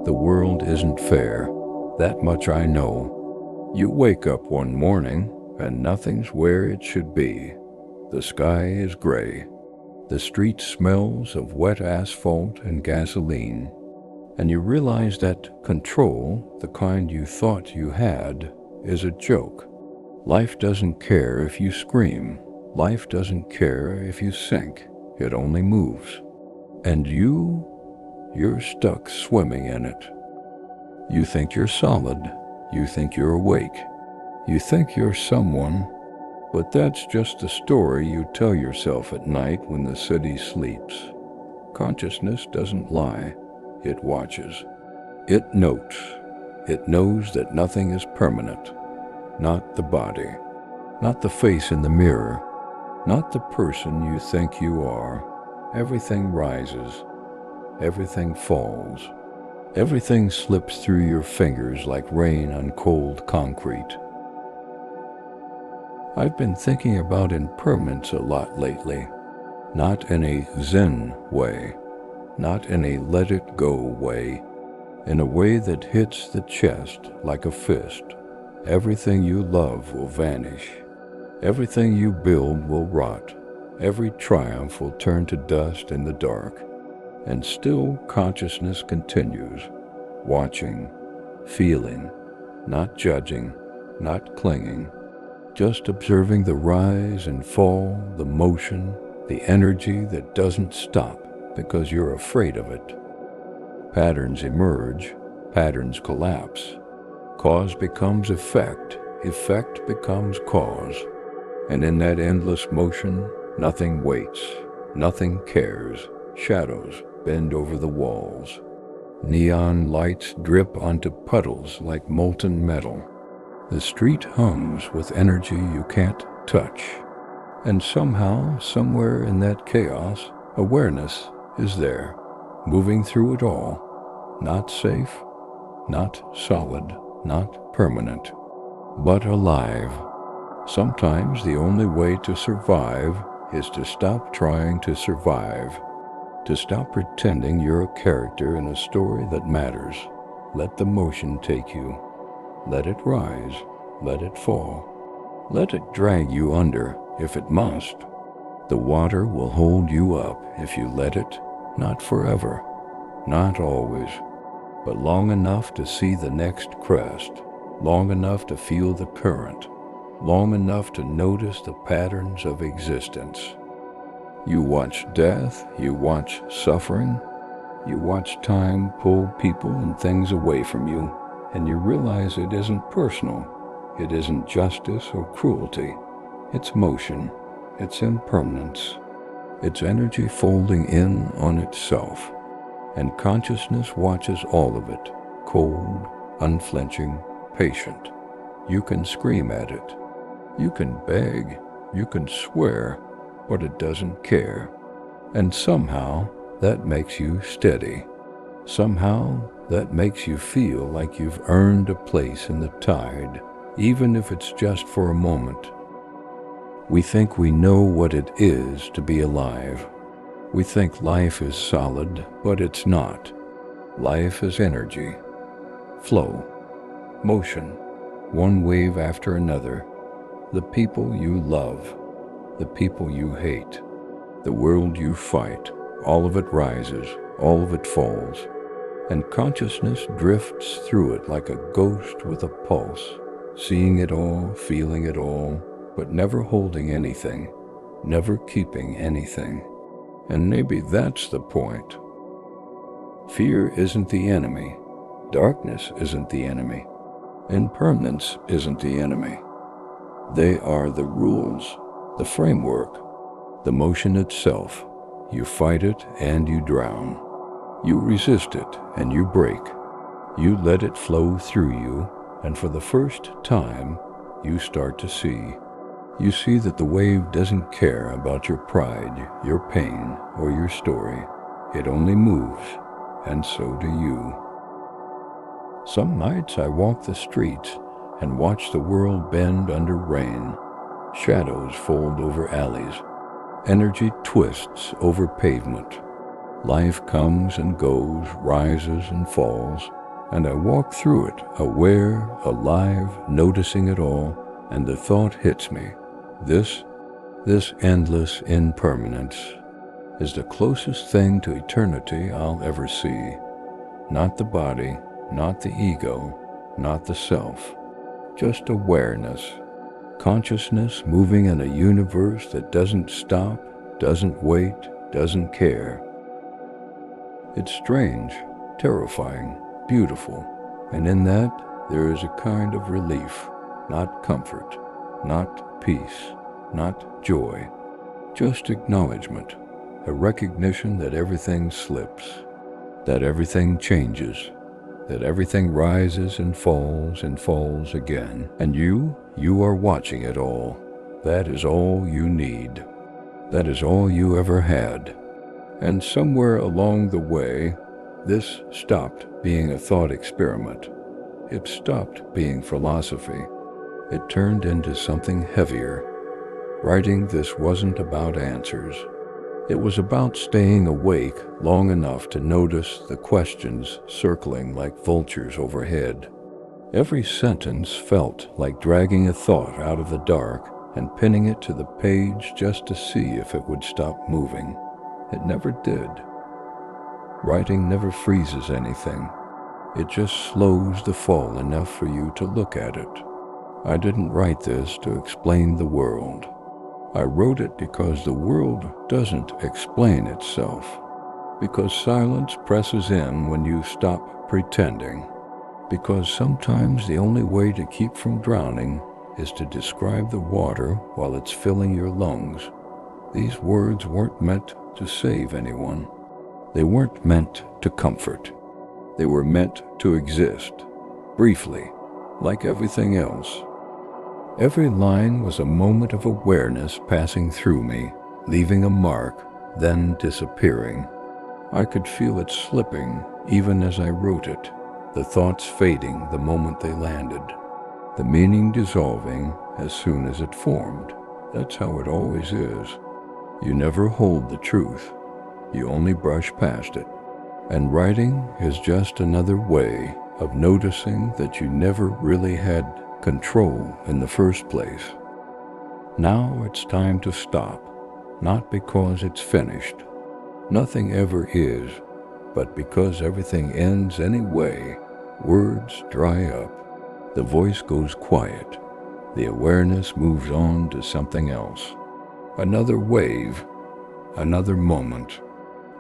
The world isn't fair, that much I know. You wake up one morning and nothing's where it should be. The sky is gray. The street smells of wet asphalt and gasoline. And you realize that control, the kind you thought you had, is a joke. Life doesn't care if you scream. Life doesn't care if you sink. It only moves. And you're stuck swimming in it. You think you're solid. You think you're awake. You think you're someone, but that's just the story you tell yourself at night when the city sleeps. Consciousness doesn't lie. It watches. It notes. It knows that nothing is permanent. Not the body. Not the face in the mirror. Not the person you think you are. Everything rises. Everything falls. Everything slips through your fingers like rain on cold concrete. I've been thinking about impermanence a lot lately. Not in a Zen way. Not in a let-it-go way. In a way that hits the chest like a fist. Everything you love will vanish. Everything you build will rot. Every triumph will turn to dust in the dark. And still consciousness continues, watching, feeling, not judging, not clinging, just observing the rise and fall, the motion, the energy that doesn't stop because you're afraid of it. Patterns emerge, patterns collapse. Cause becomes effect, effect becomes cause. And in that endless motion, nothing waits, nothing cares. Shadows bend over the walls. Neon lights drip onto puddles like molten metal. The street hums with energy you can't touch. And somehow, somewhere in that chaos, awareness is there, moving through it all. Not safe, not solid, not permanent, but alive. Sometimes the only way to survive is to stop trying to survive. To stop pretending you're a character in a story that matters. Let the motion take you. Let it rise. Let it fall. Let it drag you under if it must. The water will hold you up if you let it, not forever, not always, but long enough to see the next crest, long enough to feel the current, long enough to notice the patterns of existence. You watch death, you watch suffering, you watch time pull people and things away from you, and you realize it isn't personal. It isn't justice or cruelty. It's motion. It's impermanence. It's energy folding in on itself. And consciousness watches all of it, cold, unflinching, patient. You can scream at it. You can beg. You can swear. But it doesn't care. And somehow that makes you steady. Somehow that makes you feel like you've earned a place in the tide, even if it's just for a moment. We think we know what it is to be alive. We think life is solid, but it's not. Life is energy, flow, motion, one wave after another. The people you love, the people you hate, the world you fight, all of it rises, all of it falls, and consciousness drifts through it like a ghost with a pulse, seeing it all, feeling it all, but never holding anything, never keeping anything. And maybe that's the point. Fear isn't the enemy. Darkness isn't the enemy. Impermanence isn't the enemy. They are the rules. The framework, the motion itself. You fight it and you drown. You resist it and you break. You let it flow through you, and for the first time, you start to see. You see that the wave doesn't care about your pride, your pain, or your story. It only moves, and so do you. Some nights I walk the streets and watch the world bend under rain. Shadows fold over alleys. Energy twists over pavement. Life comes and goes, rises and falls, and I walk through it, aware, alive, noticing it all, and the thought hits me. This endless impermanence is the closest thing to eternity I'll ever see. Not the body, not the ego, not the self, just awareness. Consciousness moving in a universe that doesn't stop, doesn't wait, doesn't care. It's strange, terrifying, beautiful, and in that there is a kind of relief, not comfort, not peace, not joy, just acknowledgement, a recognition that everything slips, that everything changes, that everything rises and falls again, and you are watching it all. That is all you need. That is all you ever had. And somewhere along the way, this stopped being a thought experiment. It stopped being philosophy. It turned into something heavier. Writing this wasn't about answers. It was about staying awake long enough to notice the questions circling like vultures overhead. Every sentence felt like dragging a thought out of the dark and pinning it to the page just to see if it would stop moving. It never did. Writing never freezes anything. It just slows the fall enough for you to look at it. I didn't write this to explain the world. I wrote it because the world doesn't explain itself. Because silence presses in when you stop pretending. Because sometimes the only way to keep from drowning is to describe the water while it's filling your lungs. These words weren't meant to save anyone. They weren't meant to comfort. They were meant to exist, briefly, like everything else. Every line was a moment of awareness passing through me, leaving a mark, then disappearing. I could feel it slipping even as I wrote it, the thoughts fading the moment they landed, the meaning dissolving as soon as it formed. That's how it always is. You never hold the truth. You only brush past it. And writing is just another way of noticing that you never really had control in the first place. Now it's time to stop, not because it's finished. Nothing ever is, but because everything ends anyway. Words dry up, the voice goes quiet, the awareness moves on to something else. Another wave, another moment,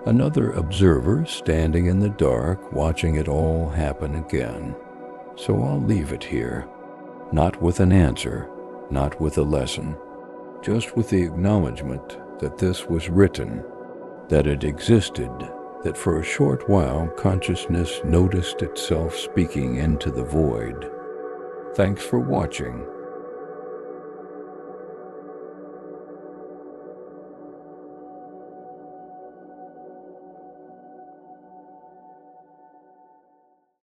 another observer standing in the dark watching it all happen again. So I'll leave it here, not with an answer, not with a lesson, just with the acknowledgement that this was written, that it existed, that for a short while consciousness noticed itself speaking into the void. Thanks for watching.